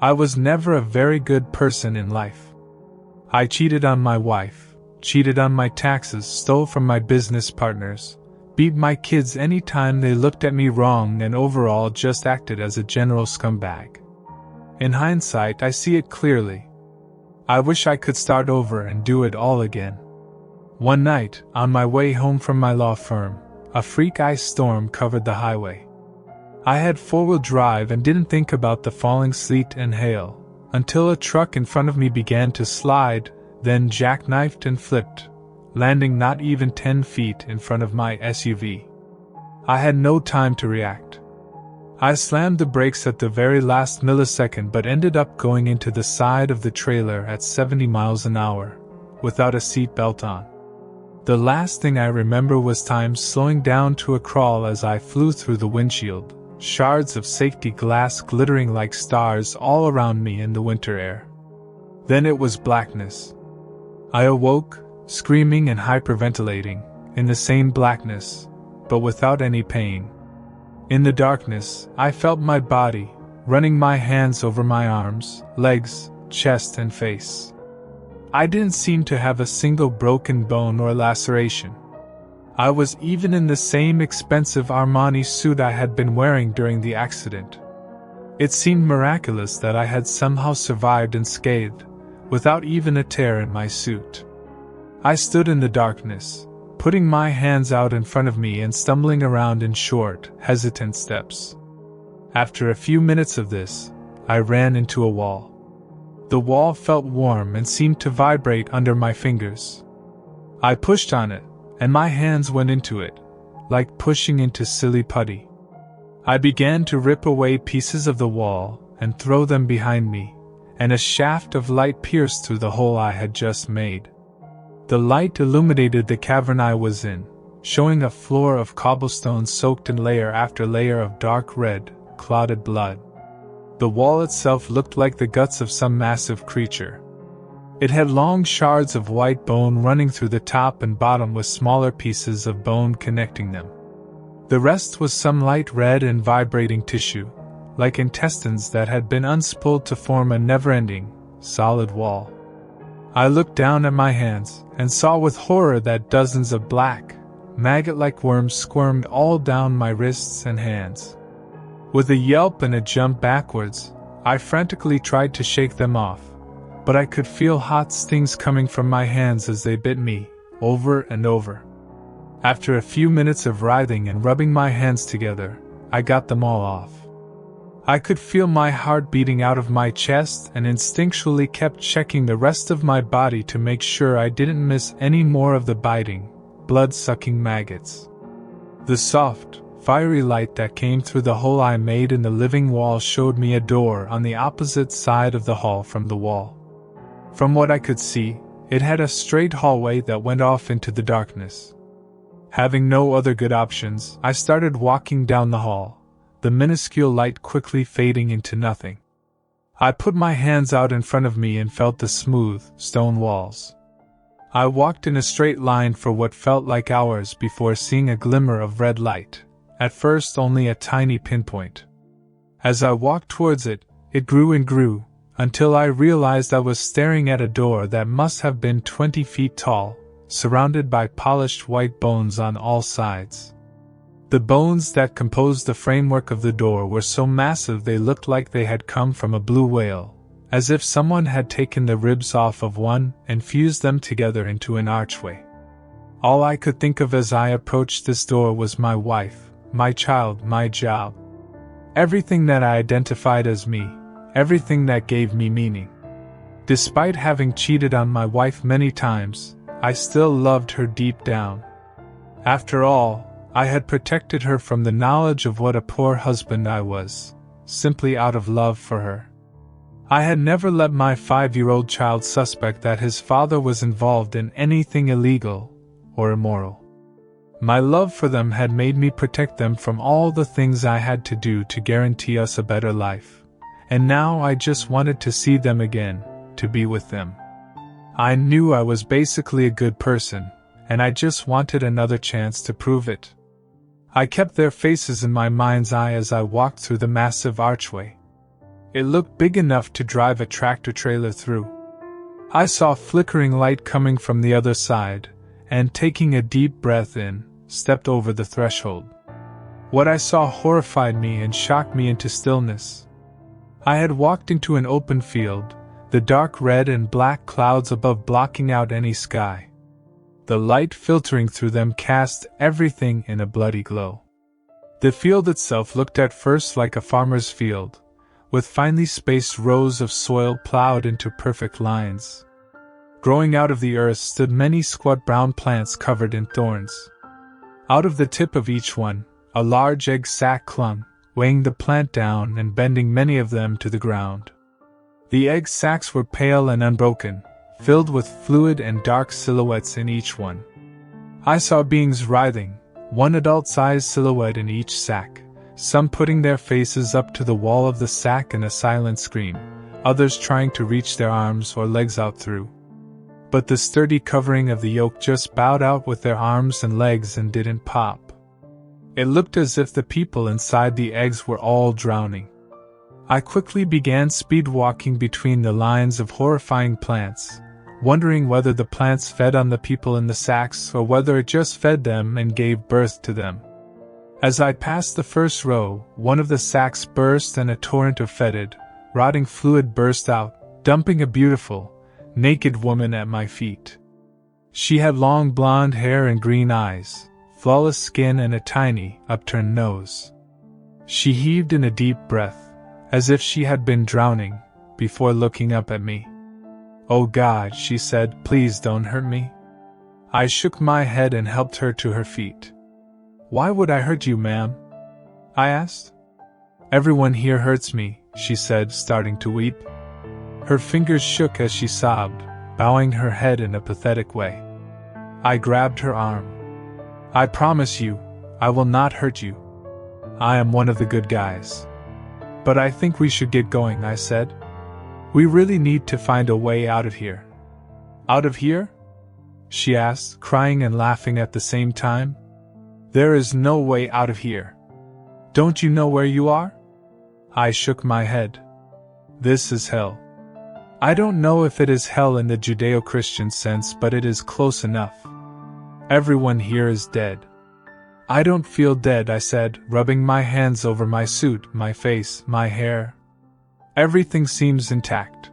I was never a very good person in life. I cheated on my wife, cheated on my taxes, stole from my business partners, beat my kids any time they looked at me wrong, and overall just acted as a general scumbag. In hindsight, I see it clearly. I wish I could start over and do it all again. One night, on my way home from my law firm, a freak ice storm covered the highway. I had four-wheel drive and didn't think about the falling sleet and hail, until a truck in front of me began to slide, then jackknifed and flipped, landing not even 10 feet in front of my SUV. I had no time to react. I slammed the brakes at the very last millisecond but ended up going into the side of the trailer at 70 miles an hour, without a seatbelt on. The last thing I remember was time slowing down to a crawl as I flew through the windshield, shards of safety glass glittering like stars all around me in the winter air. Then it was blackness. I awoke, screaming and hyperventilating, in the same blackness, but without any pain. In the darkness, I felt my body, running my hands over my arms, legs, chest and face. I didn't seem to have a single broken bone or laceration. I was even in the same expensive Armani suit I had been wearing during the accident. It seemed miraculous that I had somehow survived unscathed, without even a tear in my suit. I stood in the darkness, putting my hands out in front of me and stumbling around in short, hesitant steps. After a few minutes of this, I ran into a wall. The wall felt warm and seemed to vibrate under my fingers. I pushed on it, and my hands went into it, like pushing into silly putty. I began to rip away pieces of the wall and throw them behind me, and a shaft of light pierced through the hole I had just made. The light illuminated the cavern I was in, showing a floor of cobblestone soaked in layer after layer of dark red, clotted blood. The wall itself looked like the guts of some massive creature. It had long shards of white bone running through the top and bottom with smaller pieces of bone connecting them. The rest was some light red and vibrating tissue, like intestines that had been unspooled to form a never-ending, solid wall. I looked down at my hands and saw with horror that dozens of black, maggot-like worms squirmed all down my wrists and hands. With a yelp and a jump backwards, I frantically tried to shake them off, but I could feel hot stings coming from my hands as they bit me, over and over. After a few minutes of writhing and rubbing my hands together, I got them all off. I could feel my heart beating out of my chest and instinctually kept checking the rest of my body to make sure I didn't miss any more of the biting, blood-sucking maggots. The soft, fiery light that came through the hole I made in the living wall showed me a door on the opposite side of the hall from the wall. From what I could see, it had a straight hallway that went off into the darkness. Having no other good options, I started walking down the hall, the minuscule light quickly fading into nothing. I put my hands out in front of me and felt the smooth, stone walls. I walked in a straight line for what felt like hours before seeing a glimmer of red light, at first only a tiny pinpoint. As I walked towards it, it grew and grew, until I realized I was staring at a door that must have been 20 feet tall, surrounded by polished white bones on all sides. The bones that composed the framework of the door were so massive they looked like they had come from a blue whale, as if someone had taken the ribs off of one and fused them together into an archway. All I could think of as I approached this door was my wife, my child, my job. Everything that I identified as me, everything that gave me meaning. Despite having cheated on my wife many times, I still loved her deep down. After all, I had protected her from the knowledge of what a poor husband I was, simply out of love for her. I had never let my 5-year-old child suspect that his father was involved in anything illegal or immoral. My love for them had made me protect them from all the things I had to do to guarantee us a better life, and now I just wanted to see them again, to be with them. I knew I was basically a good person, and I just wanted another chance to prove it. I kept their faces in my mind's eye as I walked through the massive archway. It looked big enough to drive a tractor-trailer through. I saw flickering light coming from the other side, and taking a deep breath in, stepped over the threshold. What I saw horrified me and shocked me into stillness. I had walked into an open field, the dark red and black clouds above blocking out any sky. The light filtering through them cast everything in a bloody glow. The field itself looked at first like a farmer's field, with finely spaced rows of soil plowed into perfect lines. Growing out of the earth stood many squat brown plants covered in thorns. Out of the tip of each one, a large egg sac clung, weighing the plant down and bending many of them to the ground. The egg sacs were pale and unbroken, filled with fluid and dark silhouettes in each one. I saw beings writhing, one adult-sized silhouette in each sac, some putting their faces up to the wall of the sac in a silent scream, others trying to reach their arms or legs out through. But the sturdy covering of the yolk just bowed out with their arms and legs and didn't pop. It looked as if the people inside the eggs were all drowning. I quickly began speed walking between the lines of horrifying plants, wondering whether the plants fed on the people in the sacks or whether it just fed them and gave birth to them. As I passed the first row, one of the sacks burst and a torrent of fetid, rotting fluid burst out, dumping a beautiful, naked woman at my feet. She had long blonde hair and green eyes, flawless skin and a tiny, upturned nose. She heaved in a deep breath, as if she had been drowning, before looking up at me. "Oh God," she said, "please don't hurt me." I shook my head and helped her to her feet. "Why would I hurt you, ma'am?" I asked. "Everyone here hurts me," she said, starting to weep. Her fingers shook as she sobbed, bowing her head in a pathetic way. I grabbed her arm. "I promise you, I will not hurt you. I am one of the good guys." "But I think we should get going," I said. "We really need to find a way out of here." "Out of here?" she asked, crying and laughing at the same time. "There is no way out of here. Don't you know where you are?" I shook my head. "This is hell." "I don't know if it is hell in the Judeo-Christian sense, but it is close enough. Everyone here is dead." "I don't feel dead," I said, rubbing my hands over my suit, my face, my hair. "Everything seems intact."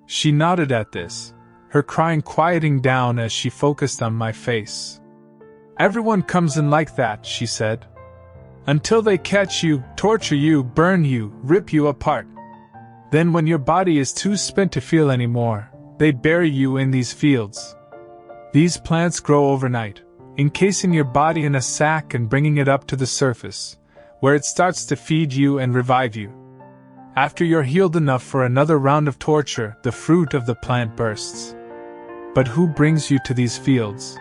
She nodded at this, her crying quieting down as she focused on my face. "Everyone comes in like that," she said. "Until they catch you, torture you, burn you, rip you apart. Then when your body is too spent to feel anymore, they bury you in these fields. These plants grow overnight, encasing your body in a sack and bringing it up to the surface, where it starts to feed you and revive you. After you're healed enough for another round of torture, the fruit of the plant bursts. But who brings you to these fields?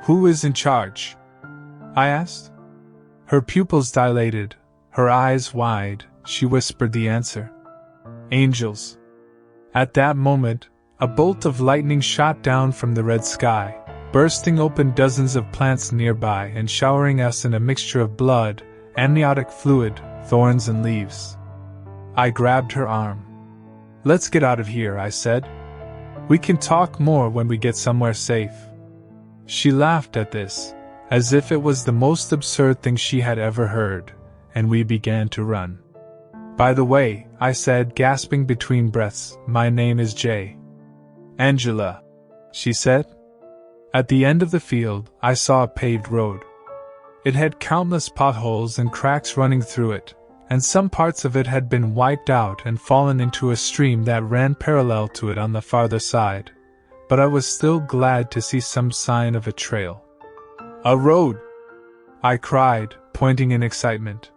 Who is in charge?" I asked. Her pupils dilated, her eyes wide, she whispered the answer. "Angels." At that moment, a bolt of lightning shot down from the red sky, bursting open dozens of plants nearby and showering us in a mixture of blood, amniotic fluid, thorns and leaves. I grabbed her arm. "Let's get out of here," I said. "We can talk more when we get somewhere safe." She laughed at this, as if it was the most absurd thing she had ever heard, and we began to run. "By the way," I said, gasping between breaths, "my name is Jay." "Angela," she said. At the end of the field, I saw a paved road. It had countless potholes and cracks running through it, and some parts of it had been wiped out and fallen into a stream that ran parallel to it on the farther side, but I was still glad to see some sign of a trail. "A road!" I cried, pointing in excitement.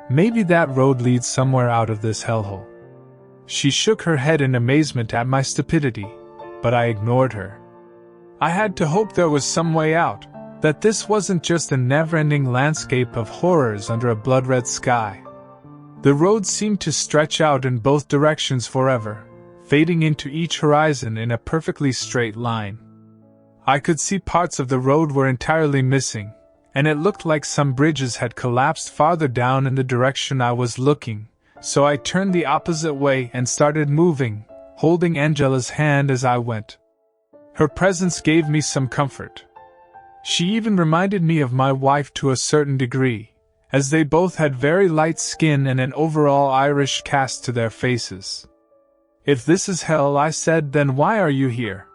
"Maybe that road leads somewhere out of this hellhole." She shook her head in amazement at my stupidity, but I ignored her. I had to hope there was some way out, that this wasn't just a never-ending landscape of horrors under a blood-red sky. The road seemed to stretch out in both directions forever, fading into each horizon in a perfectly straight line. I could see parts of the road were entirely missing, and it looked like some bridges had collapsed farther down in the direction I was looking, so I turned the opposite way and started moving, holding Angela's hand as I went. Her presence gave me some comfort. She even reminded me of my wife to a certain degree, as they both had very light skin and an overall Irish cast to their faces. "If this is hell," I said, "then why are you here?"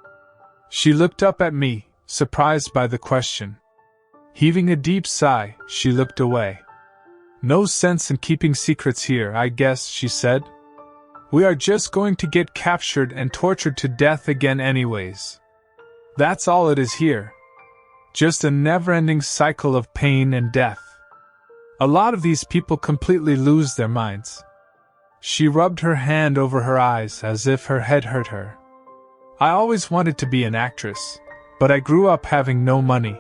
She looked up at me, surprised by the question. Heaving a deep sigh, she looked away. "No sense in keeping secrets here, I guess," she said. "We are just going to get captured and tortured to death again anyways. That's all it is here. Just a never-ending cycle of pain and death. A lot of these people completely lose their minds." She rubbed her hand over her eyes as if her head hurt her. "I always wanted to be an actress, but I grew up having no money.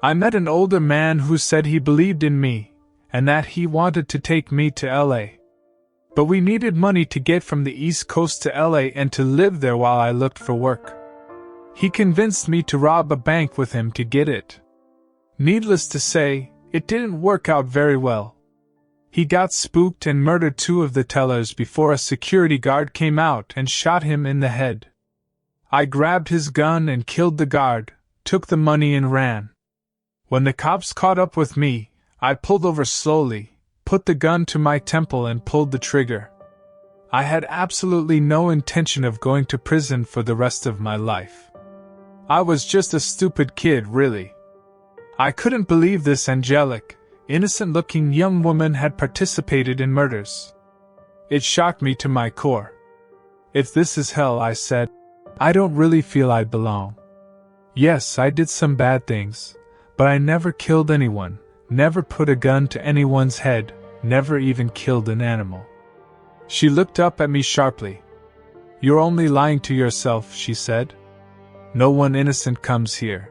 I met an older man who said he believed in me, and that he wanted to take me to LA. But we needed money to get from the East Coast to LA and to live there while I looked for work. He convinced me to rob a bank with him to get it. Needless to say, it didn't work out very well. He got spooked and murdered 2 of the tellers before a security guard came out and shot him in the head. I grabbed his gun and killed the guard, took the money and ran. When the cops caught up with me, I pulled over slowly, put the gun to my temple and pulled the trigger. I had absolutely no intention of going to prison for the rest of my life. I was just a stupid kid, really. I couldn't believe this angelic, innocent-looking young woman had participated in murders. It shocked me to my core. "If this is hell," I said, "I don't really feel I belong. Yes, I did some bad things, but I never killed anyone, never put a gun to anyone's head, never even killed an animal." She looked up at me sharply. "You're only lying to yourself," she said. "No one innocent comes here.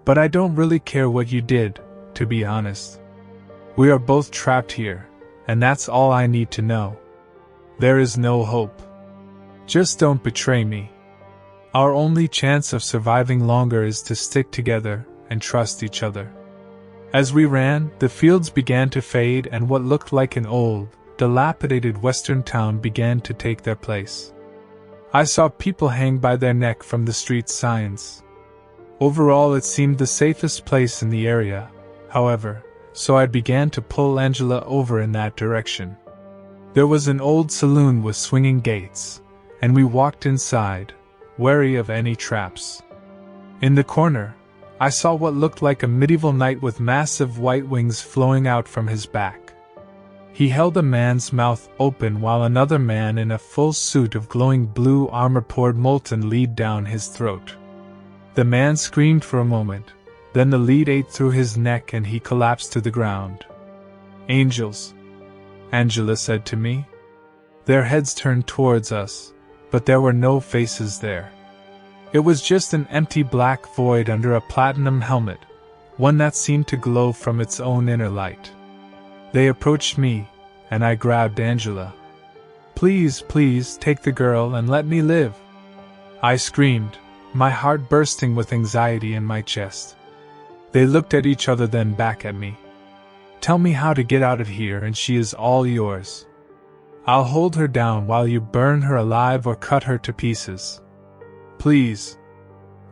But I don't really care what you did, to be honest. We are both trapped here, and that's all I need to know. There is no hope. Just don't betray me. Our only chance of surviving longer is to stick together and trust each other." As we ran, the fields began to fade and what looked like an old, dilapidated western town began to take their place. I saw people hang by their neck from the street signs. Overall, it seemed the safest place in the area, however, so I began to pull Angela over in that direction. There was an old saloon with swinging gates, and we walked inside, wary of any traps. In the corner, I saw what looked like a medieval knight with massive white wings flowing out from his back. He held a man's mouth open while another man in a full suit of glowing blue armor poured molten lead down his throat. The man screamed for a moment, then the lead ate through his neck and he collapsed to the ground. "Angels," Angela said to me. Their heads turned towards us, but there were no faces there. It was just an empty black void under a platinum helmet, one that seemed to glow from its own inner light. They approached me, and I grabbed Angela. "Please, please, take the girl and let me live," I screamed, my heart bursting with anxiety in my chest. They looked at each other, then back at me. "Tell me how to get out of here and she is all yours. I'll hold her down while you burn her alive or cut her to pieces. Please.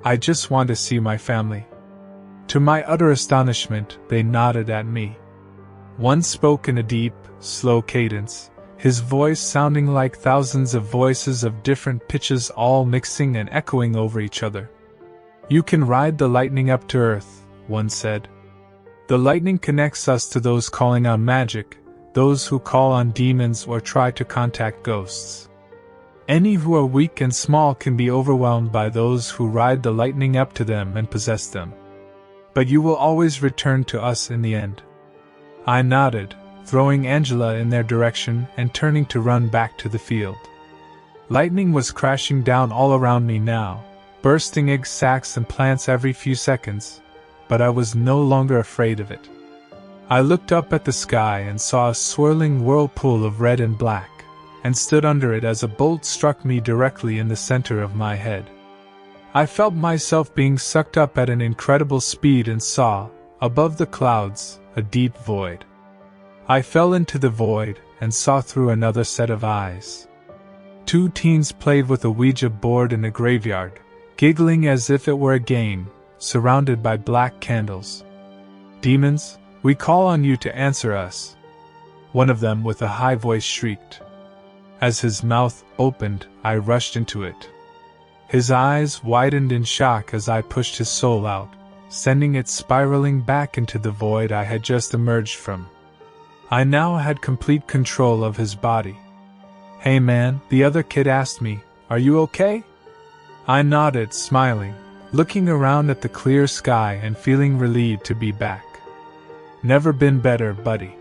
I just want to see my family." To my utter astonishment, they nodded at me. One spoke in a deep, slow cadence, his voice sounding like thousands of voices of different pitches all mixing and echoing over each other. "You can ride the lightning up to Earth," one said. "The lightning connects us to those calling on magic, those who call on demons or try to contact ghosts. Any who are weak and small can be overwhelmed by those who ride the lightning up to them and possess them. But you will always return to us in the end." I nodded, throwing Angela in their direction and turning to run back to the field. Lightning was crashing down all around me now, bursting egg sacs and plants every few seconds, but I was no longer afraid of it. I looked up at the sky and saw a swirling whirlpool of red and black, and stood under it as a bolt struck me directly in the center of my head. I felt myself being sucked up at an incredible speed and saw, above the clouds, a deep void. I fell into the void and saw through another set of eyes. 2 teens played with a Ouija board in a graveyard, giggling as if it were a game, surrounded by black candles. "Demons, we call on you to answer us," one of them with a high voice shrieked. As his mouth opened, I rushed into it. His eyes widened in shock as I pushed his soul out, sending it spiraling back into the void I had just emerged from. I now had complete control of his body. "Hey man," the other kid asked me, "are you okay?" I nodded, smiling, looking around at the clear sky and feeling relieved to be back. "Never been better, buddy."